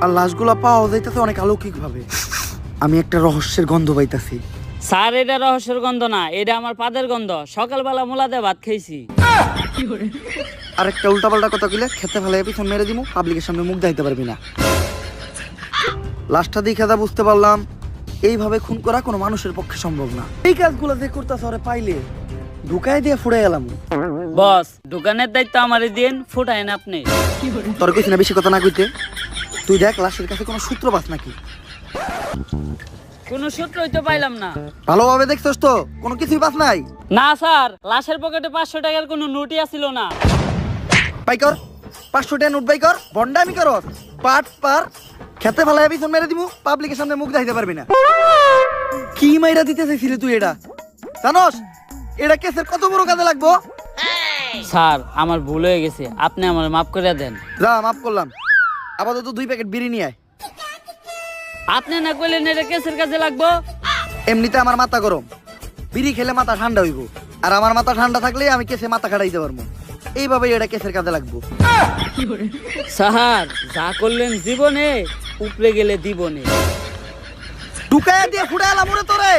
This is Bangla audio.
আর লাশগুলা পাওয়া যাইতেছে অনেক অলৌকিক ভাবে। আমি একটা রহস্যের গন্ধ পাইতাছি। স্যার এটা রহস্যের গন্ধ না, এটা আমার পাদের গন্ধ। সকালবেলা মুলাতে ভাত খাইছি। আর একটা উল্টাপাল্টা কথা কইলে খেতে ফেলে পিছন মেরে দিমু, পাবলিকের সামনে মুখ দেখাইতে পারবি না। লাশটা দেখে যা বুঝতে পারলাম, এইভাবে খুন করা কোনো মানুষের পক্ষে সম্ভব না। এই কাজগুলো যে করতেছ ওরে পাইলে ঢুকাই দিয়ে ফুড়ে গেলাম। বস, দোকানের দায়িত্ব আমারই দিন, ফুটাইন আপনি। তোর কইছি না বেশি কথা না কইতে। তুই দেখ লাশের কাছে কোনো সূত্র পাস নাকি। কোনো সূত্রই তো পাইলাম না। ভালোভাবে দেখছস তো, কোনো কিছুই পাস নাই? না স্যার, লাশের পকেটে 500 টাকার কোনো নোটই আসিল না। বাই কর 500 টাকা নোট বাই কর। বন্ডামি করস পাট পার। খেতে ফেলায় পিছন মেরে দিমু, পাবলিকের সামনে মুখ দেখাইতে পারবি না। কি মাইরা দিতে চাইছিলি তুই এটা? জানোস এটা কেসের কত বড় কাজে লাগবো? স্যার আমার ভুল হয়ে গেছে, আপনি আমার মাফ করে দেন। যা মাফ করলাম। আপাতত 2 প্যাকেট বিড়ি নিয়ে আয়। আপনি না কইলেন এটা কেসের কাজে লাগবো। এমনিতে আমার মাথা গরম, বিড়ি খেলে মাথা ঠান্ডা হইব। আর আমার মাথা ঠান্ডা থাকলে আমি কেসে মাথা খাটাইতে পারবো। এইভাবেই এটা কেসের কাজে লাগবো। স্যার যা করলেন জীবনে, উপরে গেলে দিবনে। ঢুকাইয়া দিয়ে ফুড়ে এলাম ওরে তোরে।